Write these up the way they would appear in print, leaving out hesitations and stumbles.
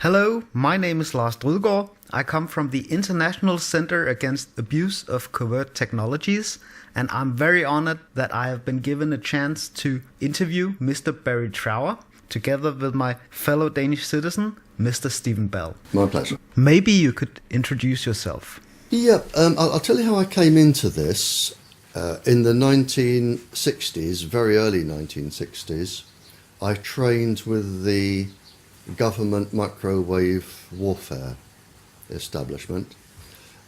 Hello, my name is Lars Drudgaard. I come from the International Center Against Abuse of Covert Technologies, and I'm very honored that I have been given a chance to interview Mr. Barry Trower, together with my fellow Danish citizen, Mr. Stephen Bell. My pleasure. Maybe you could introduce yourself. Yeah, I'll tell you how I came into this. In the 1960s, very early 1960s, I trained with the government microwave warfare establishment.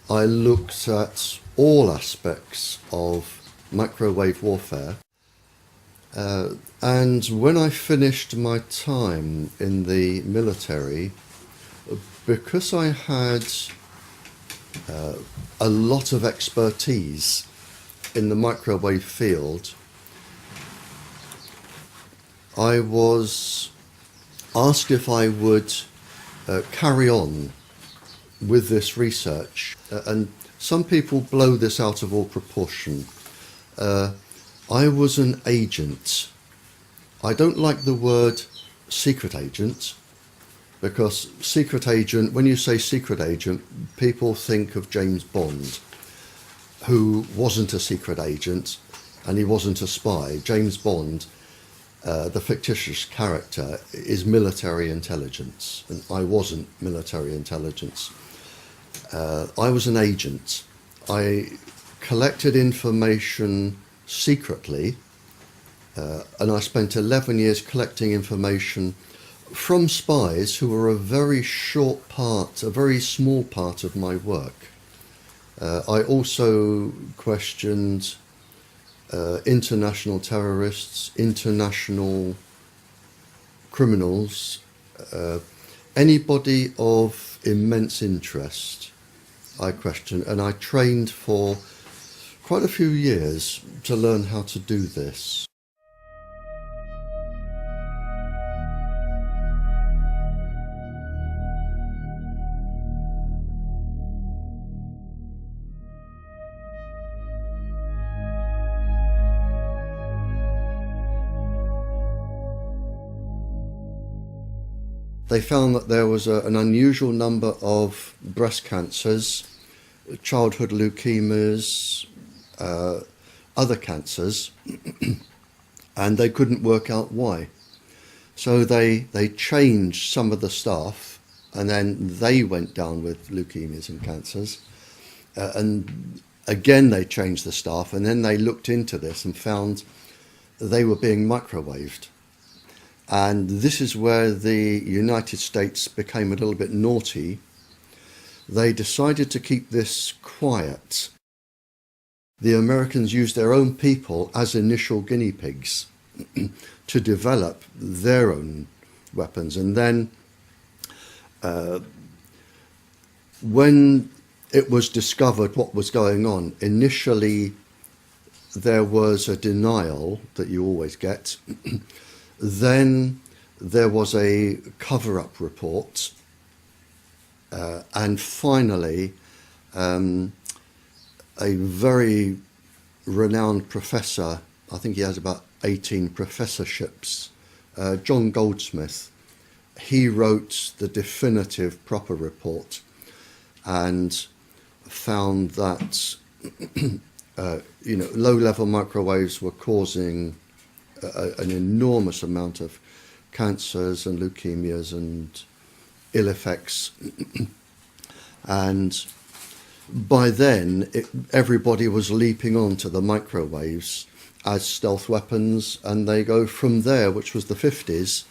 I looked at all aspects of microwave warfare. And when I finished my time in the military, because I had a lot of expertise in the microwave field, I was asked if I would carry on with this research. And some people blow this out of all proportion. I was an agent. I don't like the word secret agent, because secret agent, when you say secret agent, people think of James Bond, who wasn't a secret agent and he wasn't a spy. James Bond, the fictitious character, is military intelligence, and I wasn't military intelligence. I was an agent. I collected information secretly, and I spent 11 years collecting information from spies who were a very small part of my work. I also questioned international terrorists, international criminals, anybody of immense interest I questioned, and I trained for quite a few years to learn how to do this. They found that there was an unusual number of breast cancers, childhood leukemias, other cancers, and they couldn't work out why. So they changed some of the staff, and then they went down with leukemias and cancers. And again they changed the staff, and then they looked into this and found they were being microwaved. And this is where the United States became a little bit naughty. They decided to keep this quiet. The Americans used their own people as initial guinea pigs to develop their own weapons. And then when it was discovered what was going on, initially there was a denial that you always get. Then there was a cover-up report, and finally a very renowned professor, I think he has about 18 professorships, John Goldsmith, he wrote the definitive proper report and found that low-level microwaves were causing an enormous amount of cancers and leukemias and ill effects. And by then, everybody was leaping onto the microwaves as stealth weapons, and they go from there, which was the 50s,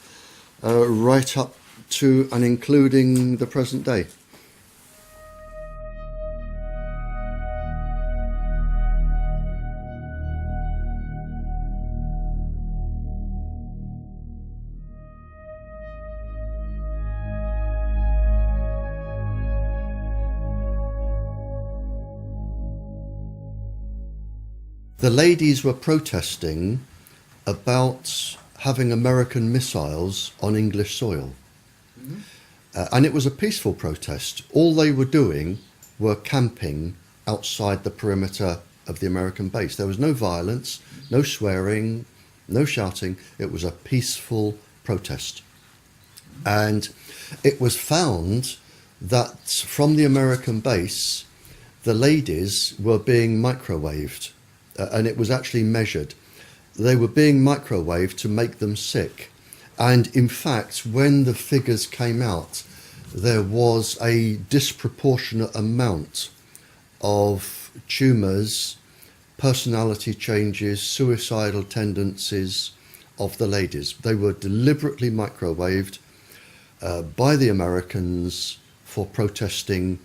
right up to and including the present day. The ladies were protesting about having American missiles on English soil. Mm-hmm. And it was a peaceful protest. All they were doing were camping outside the perimeter of the American base. There was no violence, no swearing, no shouting. It was a peaceful protest. And it was found that from the American base, the ladies were being microwaved, and it was actually measured. They were being microwaved to make them sick. And in fact, when the figures came out, there was a disproportionate amount of tumours, personality changes, suicidal tendencies of the ladies. They were deliberately microwaved by the Americans for protesting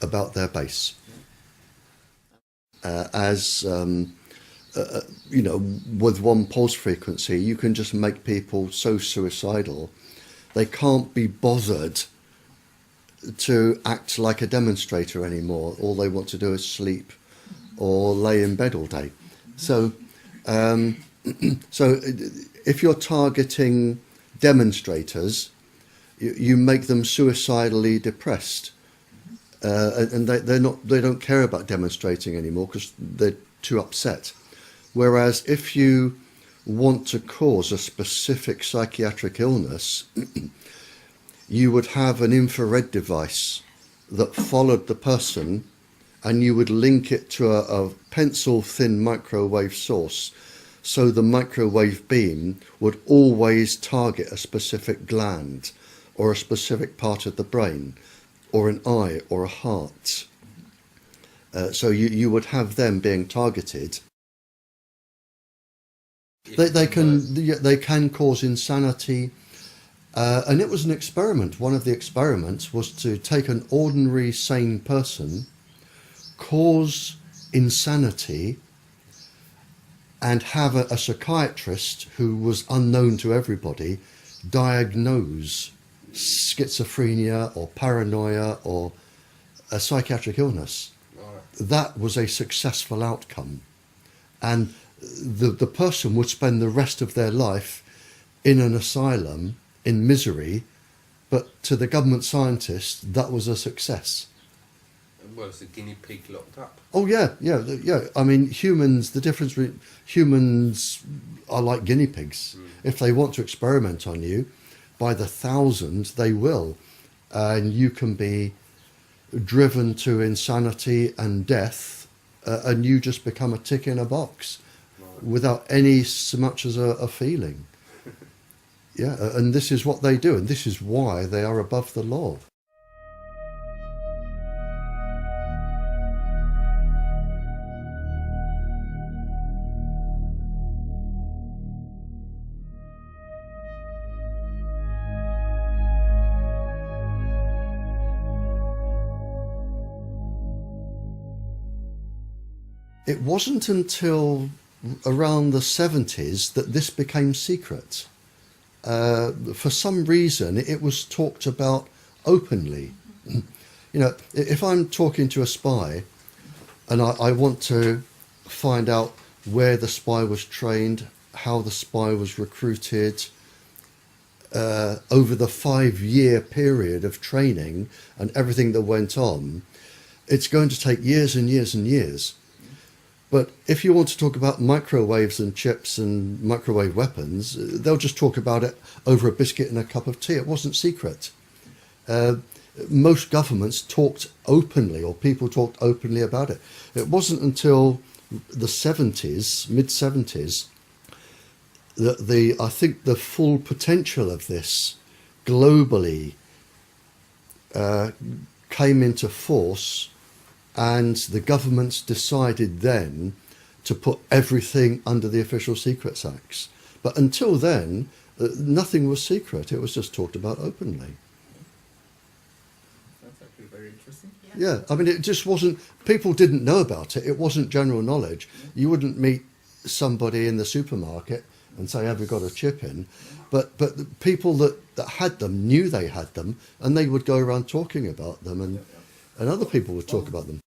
about their base. With one pulse frequency, you can just make people so suicidal, they can't be bothered to act like a demonstrator anymore. All they want to do is sleep or lay in bed all day. So if you're targeting demonstrators, you make them suicidally depressed, and they don't care about demonstrating anymore because they're too upset. Whereas if you want to cause a specific psychiatric illness, you would have an infrared device that followed the person, and you would link it to a pencil-thin microwave source, so the microwave beam would always target a specific gland or a specific part of the brain or an eye or a heart. So you would have them being targeted. They can cause insanity, and it was an experiment. One of the experiments was to take an ordinary sane person, cause insanity, and have a psychiatrist who was unknown to everybody diagnose schizophrenia or paranoia or a psychiatric illness. That was a successful outcome, and the person would spend the rest of their life in an asylum in misery, but to the government scientists that was a success. Well, it's a guinea pig locked up. Oh yeah. I mean, humans, the difference between humans are like guinea pigs. If they want to experiment on you, by the thousands they will, and you can be driven to insanity and death, and you just become a tick in a box without any so much as a feeling. Yeah, and this is what they do, and this is why they are above the law. It wasn't until around the 70s that this became secret. For some reason, it was talked about openly. You know, if I'm talking to a spy and I want to find out where the spy was trained, how the spy was recruited, over the 5-year period of training and everything that went on, it's going to take years and years and years. But if you want to talk about microwaves and chips and microwave weapons, they'll just talk about it over a biscuit and a cup of tea. It wasn't secret. Most governments talked openly, or people talked openly about it. It wasn't until the 70s, mid-70s, that I think the full potential of this globally came into force. And the governments decided then to put everything under the Official Secrets Acts. But until then, nothing was secret. It was just talked about openly. That's actually very interesting. Yeah, I mean, it just wasn't, people didn't know about it. It wasn't general knowledge. You wouldn't meet somebody in the supermarket and say, have you got a chip in? But the people that had them knew they had them, and they would go around talking about them, and other people would talk about them.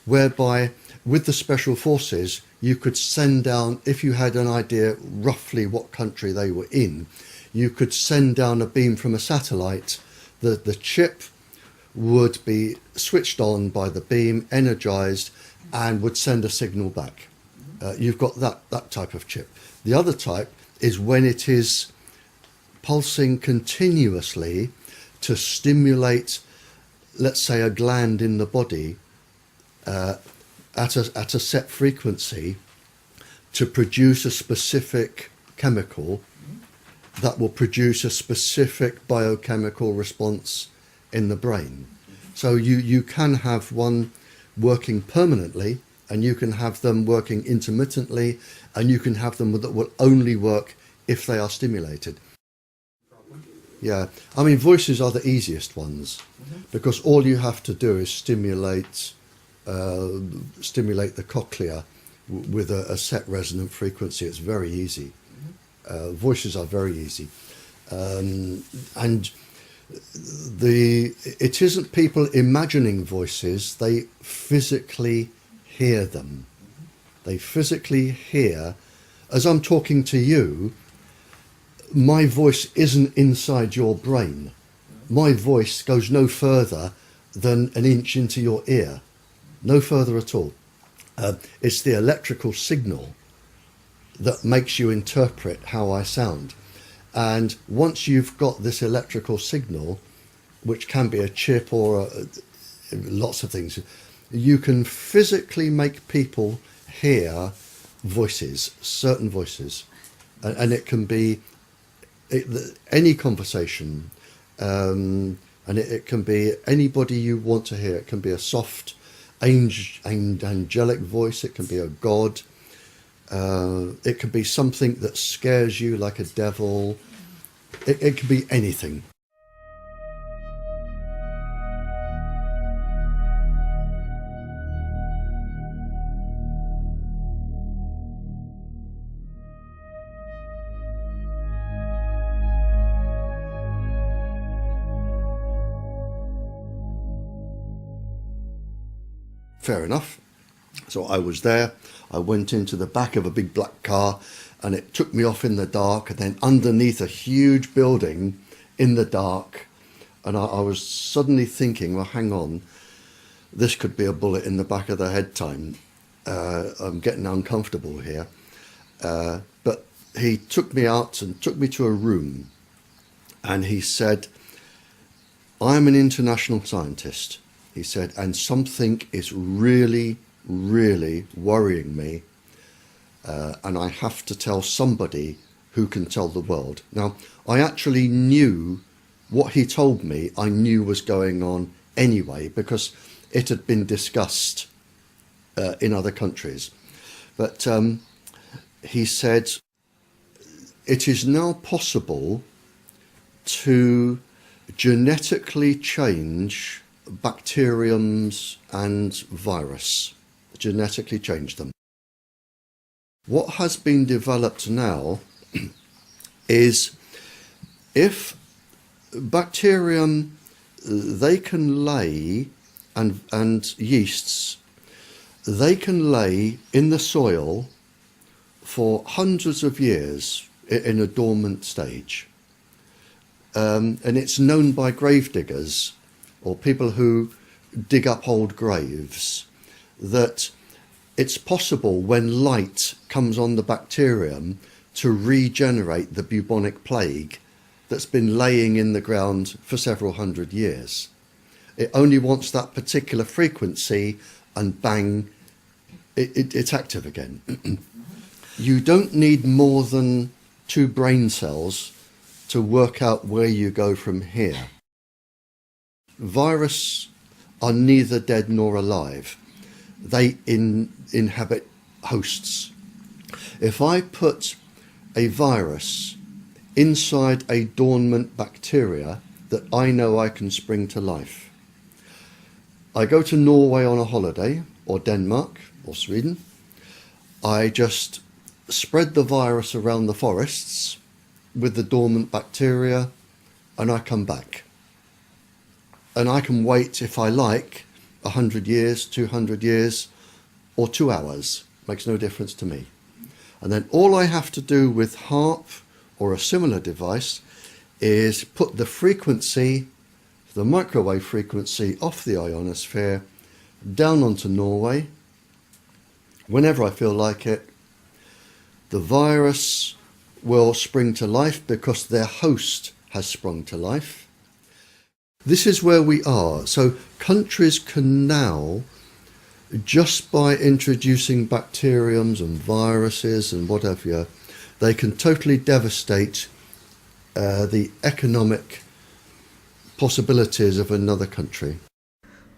Whereby with the special forces you could send down, if you had an idea roughly what country they were in, you could send down a beam from a satellite. The chip would be switched on by the beam, energized, and would send a signal back. You've got that type of chip. The other type is when it is pulsing continuously to stimulate, let's say, a gland in the body at a set frequency to produce a specific chemical that will produce a specific biochemical response in the brain. So you can have one working permanently, and you can have them working intermittently, and you can have them that will only work if they are stimulated. Yeah, I mean, voices are the easiest ones, because all you have to do is stimulate the cochlea with a set resonant frequency. It's very easy. Voices are very easy, and it isn't people imagining voices. They physically hear them. They physically hear. As I'm talking to you, my voice isn't inside your brain. My voice goes no further than an inch into your ear, no further at all. It's the electrical signal that makes you interpret how I sound. And once you've got this electrical signal, which can be a chip or lots of things, you can physically make people hear voices, certain voices. And it can be any conversation, and it can be anybody you want to hear. It can be a soft, angelic voice. It can be a god. It can be something that scares you, like a devil. It can be anything. Fair enough. So I was there. I went into the back of a big black car, and it took me off in the dark, and then underneath a huge building in the dark. And I was suddenly thinking, well, hang on, this could be a bullet in the back of the head time. I'm getting uncomfortable here. But he took me out and took me to a room, and he said, I'm an international scientist. He said, and something is really, really worrying me, and I have to tell somebody who can tell the world. Now, I actually knew what he told me, I knew was going on anyway, because it had been discussed in other countries. But he said, it is now possible to genetically change bacteriums and virus, genetically change them. What has been developed now is if bacterium, they can lay, and yeasts, they can lay in the soil for hundreds of years in a dormant stage. And it's known by grave diggers or people who dig up old graves that it's possible when light comes on the bacterium to regenerate the bubonic plague that's been laying in the ground for several hundred years. It only wants that particular frequency and bang, it's active again. You don't need more than 2 brain cells to work out where you go from here. Viruses are neither dead nor alive. They inhabit hosts. If I put a virus inside a dormant bacteria that I know I can spring to life, I go to Norway on a holiday, or Denmark, or Sweden, I just spread the virus around the forests with the dormant bacteria, and I come back. And I can wait, if I like, 100 years, 200 years, or 2 hours. Makes no difference to me. And then all I have to do with HAARP or a similar device is put the frequency, the microwave frequency, off the ionosphere, down onto Norway. Whenever I feel like it, the virus will spring to life because their host has sprung to life. This is where we are. So countries can now, just by introducing bacteriums and viruses and whatever, they can totally devastate the economic possibilities of another country.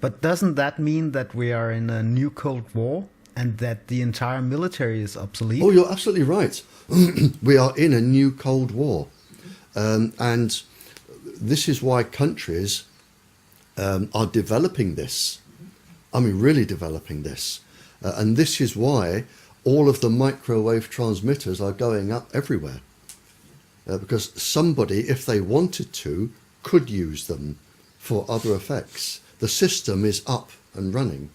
But doesn't that mean that we are in a new Cold War and that the entire military is obsolete? Oh, you're absolutely right. We are in a new Cold War. And this is why countries are developing this. I mean, really developing this. And this is why all of the microwave transmitters are going up everywhere. Because somebody, if they wanted to, could use them for other effects. The system is up and running.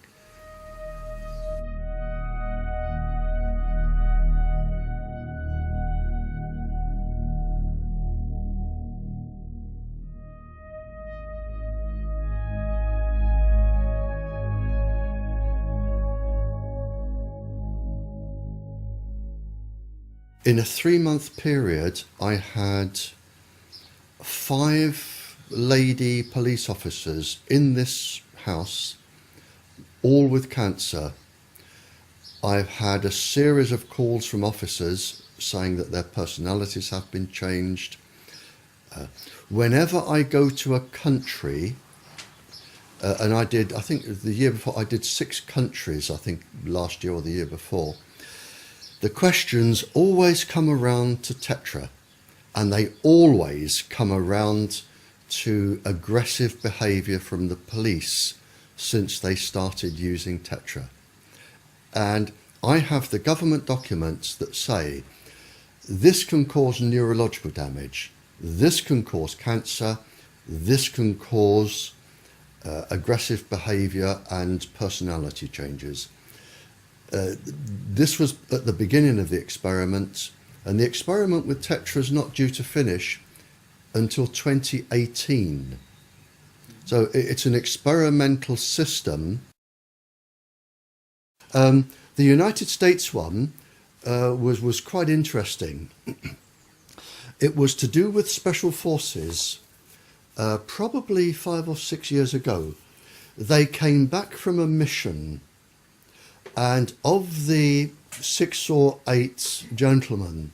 In a 3-month period, I had 5 lady police officers in this house, all with cancer. I've had a series of calls from officers saying that their personalities have been changed. Whenever I go to a country, and I think the year before, I did 6 countries, I think last year or the year before, the questions always come around to Tetra, and they always come around to aggressive behaviour from the police since they started using Tetra. And I have the government documents that say this can cause neurological damage, this can cause cancer, this can cause aggressive behaviour and personality changes. This was at the beginning of the experiment, and the experiment with Tetra is not due to finish until 2018. So it's an experimental system. The United States one was quite interesting. It was to do with special forces. Probably 5 or 6 years ago, they came back from a mission, and of the 6 or 8 gentlemen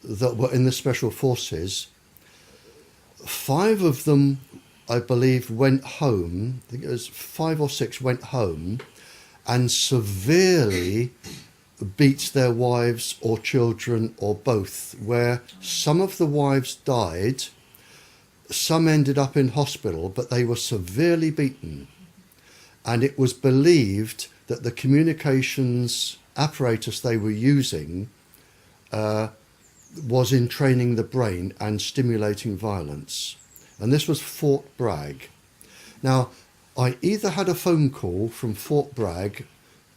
that were in the special forces, 5 of them, I believe, went home. I think it was 5 or 6 went home and severely beat their wives or children or both, where some of the wives died, some ended up in hospital, but they were severely beaten. And it was believed that the communications apparatus they were using was in training the brain and stimulating violence. And this was Fort Bragg. Now, I either had a phone call from Fort Bragg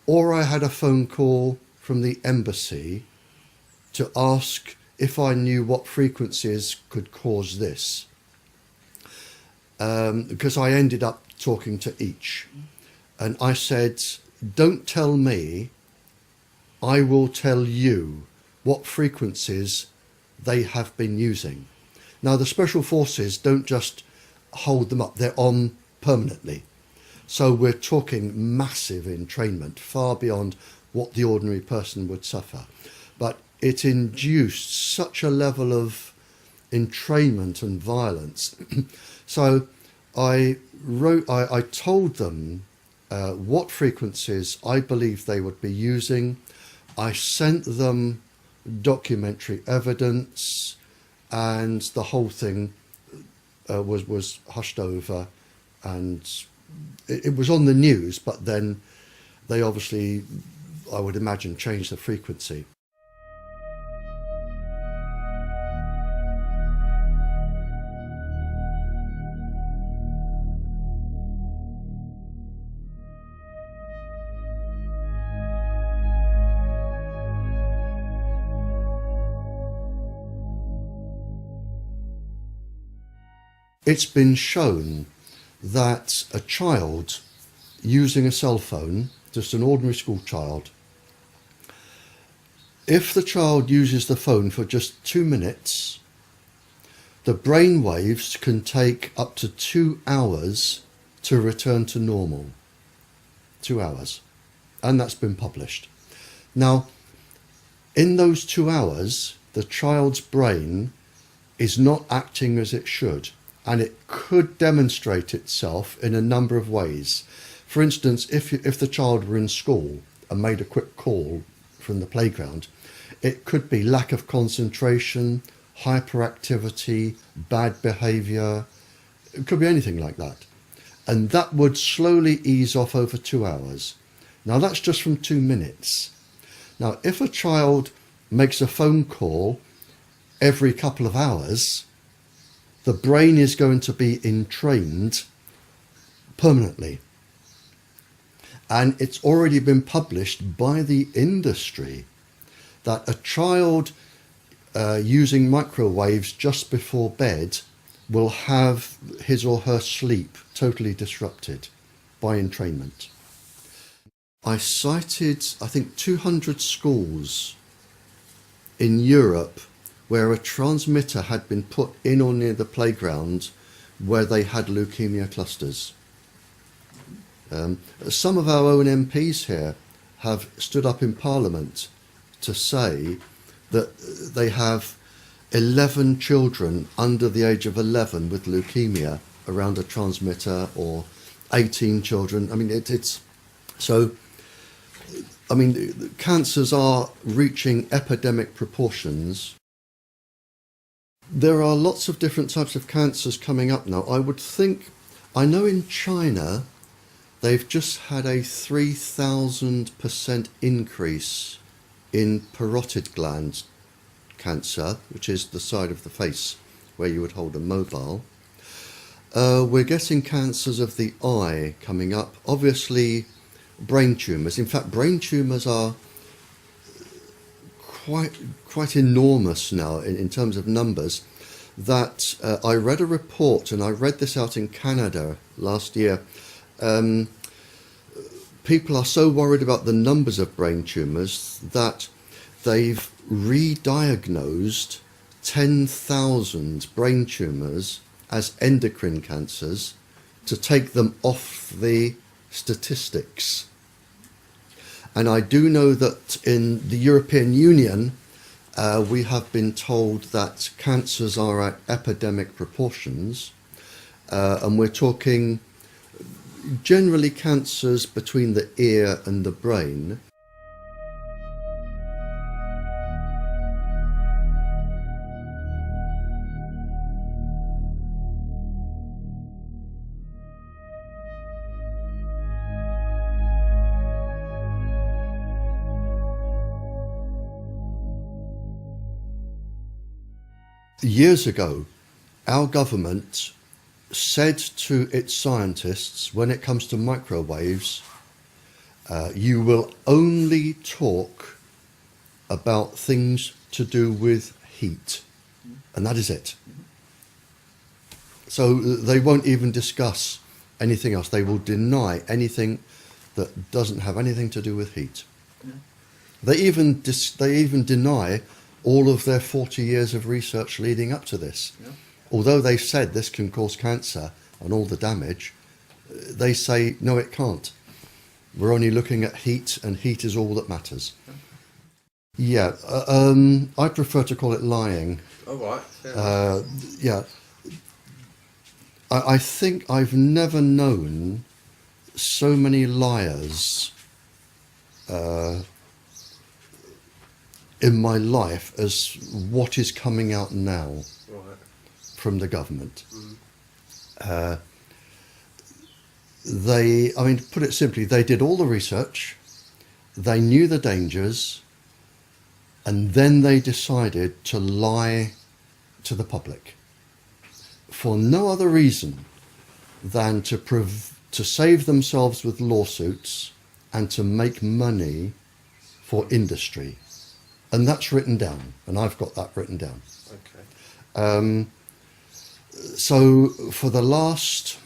or I had a phone call from the embassy to ask if I knew what frequencies could cause this. Because I ended up talking to each. And I said, don't tell me, I will tell you what frequencies they have been using. Now, the Special Forces don't just hold them up, they're on permanently. So we're talking massive entrainment, far beyond what the ordinary person would suffer. But it induced such a level of entrainment and violence. So I told them what frequencies I believed they would be using. I sent them documentary evidence, and the whole thing was hushed over, and it was on the news, but then they obviously, I would imagine, changed the frequency. It's been shown that a child using a cell phone, just an ordinary school child, If the child uses the phone for just 2 minutes, the brain waves can take up to 2 hours to return to normal. 2 hours. And that's been published. Now, in those 2 hours, the child's brain is not acting as it should, and it could demonstrate itself in a number of ways. For instance, if the child were in school and made a quick call from the playground, it could be lack of concentration, hyperactivity, bad behaviour. It could be anything like that. And that would slowly ease off over 2 hours. Now that's just from 2 minutes. Now if a child makes a phone call every couple of hours, the brain is going to be entrained permanently. And it's already been published by the industry that a child using microwaves just before bed will have his or her sleep totally disrupted by entrainment. I cited, I think, 200 schools in Europe where a transmitter had been put in or near the playground where they had leukemia clusters. Some of our own MPs here have stood up in Parliament to say that they have 11 children under the age of 11 with leukemia around a transmitter, or 18 children. I mean, it's so. I mean, cancers are reaching epidemic proportions. There are lots of different types of cancers coming up now. I would think, I know in China, they've just had a 3,000% increase in parotid gland cancer, which is the side of the face where you would hold a mobile. We're getting cancers of the eye coming up. Obviously, brain tumours. In fact, brain tumours are quite enormous now in terms of numbers. That I read a report, and I read this out in Canada last year. People are so worried about the numbers of brain tumours that they've re-diagnosed 10,000 brain tumours as endocrine cancers to take them off the statistics. And I do know that in the European Union, we have been told that cancers are at epidemic proportions, and we're talking generally cancers between the ear and the brain. Years ago, our government said to its scientists, when it comes to microwaves, you will only talk about things to do with heat, and that is it. So they won't even discuss anything else. They will deny anything that doesn't have anything to do with heat. Yeah. They even deny all of their 40 years of research leading up to this. Yeah. Although they've said this can cause cancer and all the damage, they say, no, it can't. We're only looking at heat, and heat is all that matters. Yeah, I prefer to call it lying. All right. Yeah. I think I've never known so many liars in my life as what is coming out now from the government. I mean, to put it simply, they did all the research, they knew the dangers, and then they decided to lie to the public for no other reason than to save themselves with lawsuits and to make money for industry. And that's written down, and I've got that written down. Okay. So for the last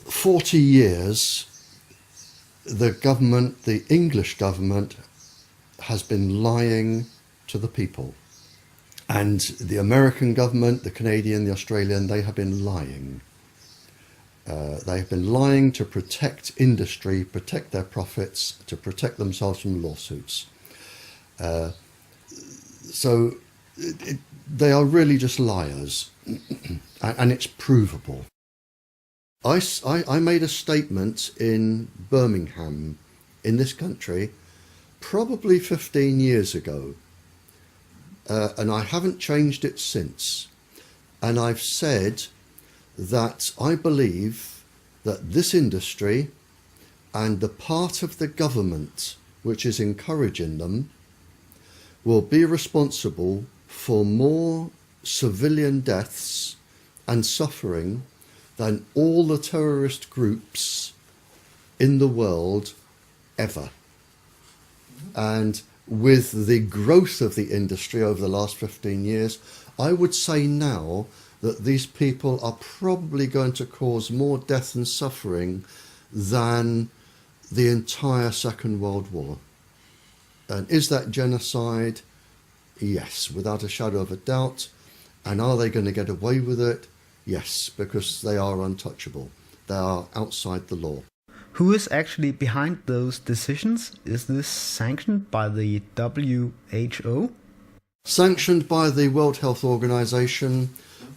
40 years, the government, the English government, has been lying to the people. And the American government, the Canadian, the Australian, they have been lying. They have been lying to protect industry, protect their profits, to protect themselves from lawsuits. So they are really just liars, and it's provable. I made a statement in Birmingham, in this country, probably 15 years ago, and I haven't changed it since. And I've said that I believe that this industry and the part of the government which is encouraging them will be responsible for more civilian deaths and suffering than all the terrorist groups in the world ever. And with the growth of the industry over the last 15 years, I would say now that these people are probably going to cause more death and suffering than the entire Second World War. And is that genocide? Yes, without a shadow of a doubt. And are they going to get away with it? Yes, because they are untouchable. They are outside the law. Who is actually behind those decisions? Is this sanctioned by the WHO? Sanctioned by the World Health Organization,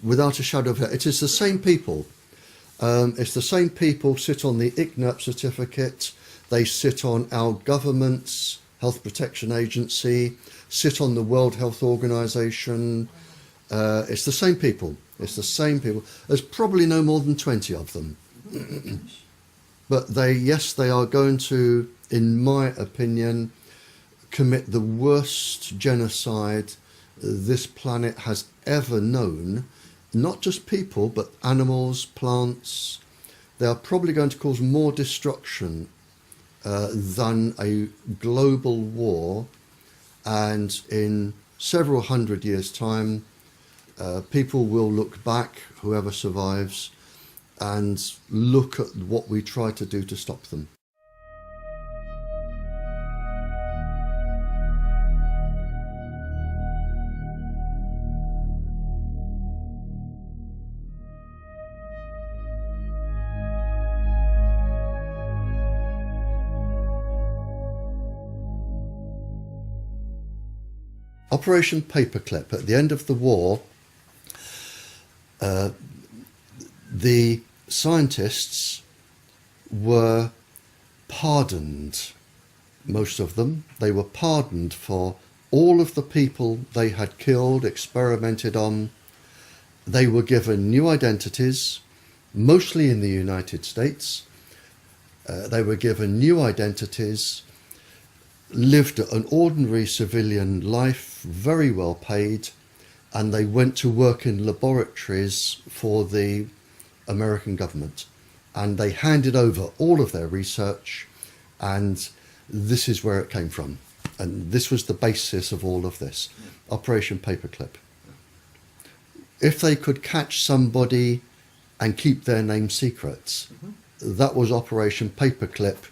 without a shadow of a doubt. It is the same people. It's the same people sit on the ICNIRP certificate. They sit on our government's Health Protection Agency, sit on the World Health Organization. It's the same people. It's the same people. There's probably no more than 20 of them. But they are going to, in my opinion, commit the worst genocide this planet has ever known. Not just people, but animals, plants. They are probably going to cause more destruction than a global war. And in several hundred years' time, people will look back, whoever survives, and look at what we try to do to stop them. Operation Paperclip, at the end of the war, the scientists were pardoned, most of them. They were pardoned for all of the people they had killed, experimented on. They were given new identities, mostly in the United States. They were given new identities, lived an ordinary civilian life, very well paid, and they went to work in laboratories for the American government. And they handed over all of their research, and this is where it came from. And this was the basis of all of this, Operation Paperclip. If they could catch somebody and keep their name secret, that was Operation Paperclip,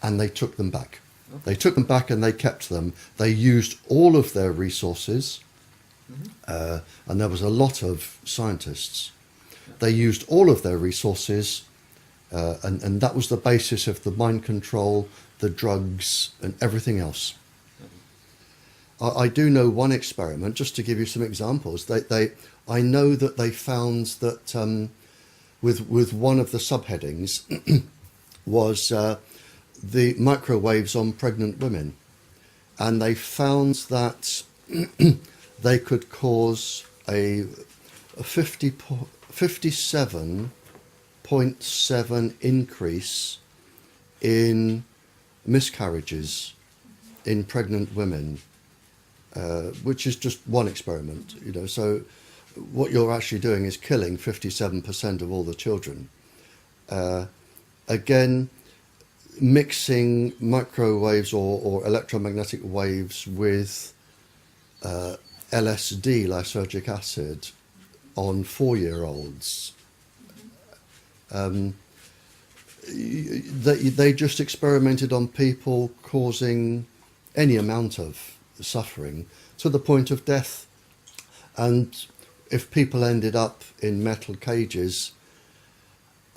and they took them back. They took them back and they kept them. They used all of their resources, and there was a lot of scientists. They used all of their resources, and that was the basis of the mind control, the drugs, and everything else. I do know one experiment, just to give you some examples. I know that they found that with one of the subheadings was the microwaves on pregnant women. And they found that they could cause a 57.7 increase in miscarriages in pregnant women, which is just one experiment, you know. So what you're actually doing is killing 57% of all the children. Again, mixing microwaves or electromagnetic waves with LSD, lysergic acid, on 4-year-olds. they just experimented on people, causing any amount of suffering to the point of death. And if people ended up in metal cages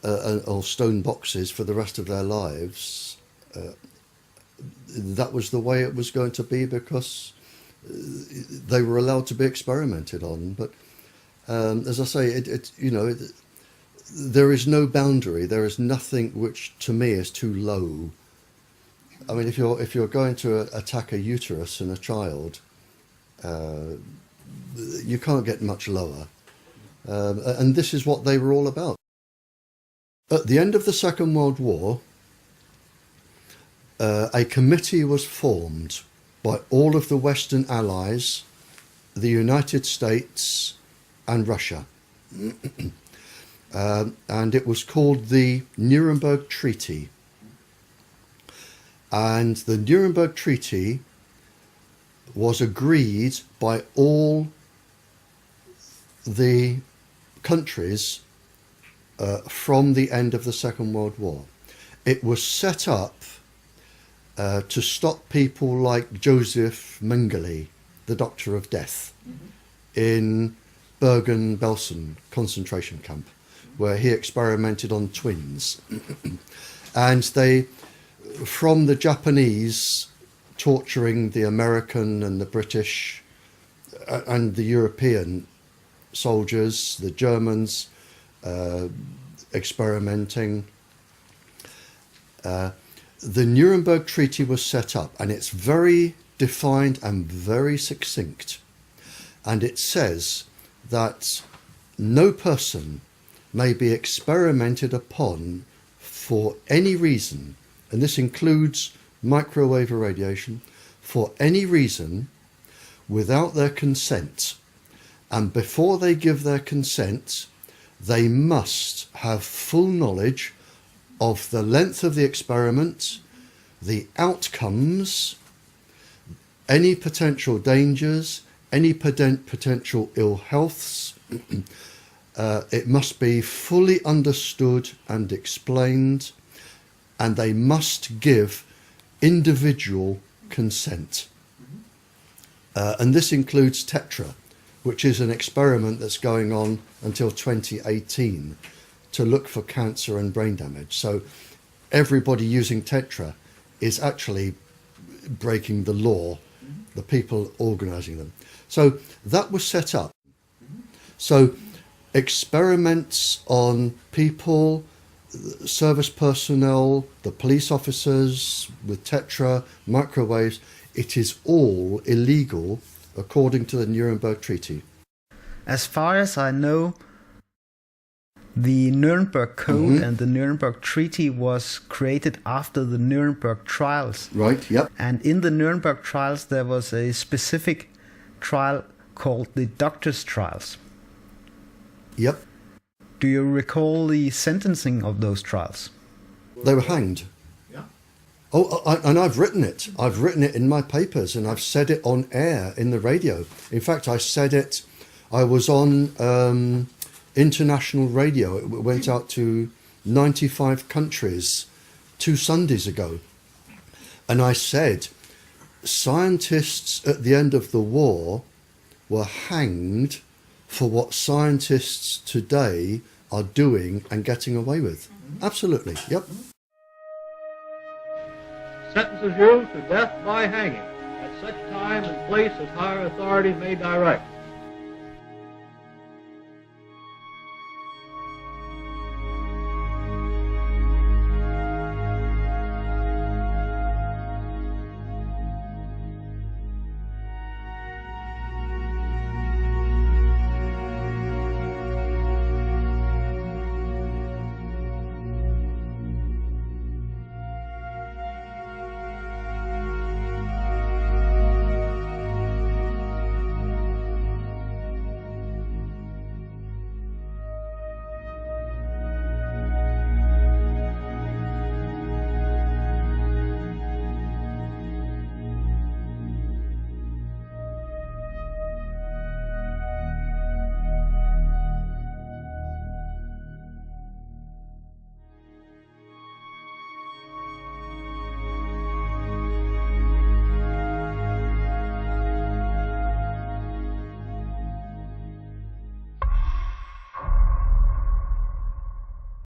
or stone boxes for the rest of their lives, that was the way it was going to be, because they were allowed to be experimented on. But as I say, there is no boundary. There is nothing which, to me, is too low. I mean, if you're going to attack a uterus in a child, you can't get much lower. And this is what they were all about. At the end of the Second World War, a committee was formed by all of the Western Allies, the United States and Russia. And it was called the Nuremberg Treaty. And the Nuremberg Treaty was agreed by all the countries from the end of the Second World War. It was set up to stop people like Joseph Mengele, the Doctor of Death, in Bergen-Belsen concentration camp, where he experimented on twins. And they, from the Japanese torturing the American and the British and the European soldiers, the Germans experimenting, the Nuremberg Treaty was set up, and it's very defined and very succinct. And it says that no person may be experimented upon for any reason, and this includes microwave irradiation, for any reason without their consent. And before they give their consent, they must have full knowledge of the length of the experiment, the outcomes, any potential dangers, any potential ill healths. It must be fully understood and explained, and they must give individual consent. And this includes Tetra, which is an experiment that's going on until 2018 to look for cancer and brain damage. So everybody using Tetra is actually breaking the law, the people organising them. So that was set up. So experiments on people, service personnel, the police officers with Tetra, microwaves, it is all illegal according to the Nuremberg Treaty. As far as I know, the Nuremberg Code and the Nuremberg Treaty was created after the Nuremberg trials. Right, yep. And in the Nuremberg trials, there was a specific trial called the doctors' trials. Yep. Do you recall the sentencing of those trials? They were hanged. Yeah. Oh, and I've written it. I've written it in my papers, and I've said it on air in the radio. In fact, I said it, I was on international radio. It went out to 95 countries 2 Sundays ago. And I said, scientists at the end of the war were hanged for what scientists today are doing and getting away with. Absolutely, yep. Sentences you to death by hanging at such time and place as higher authority may direct.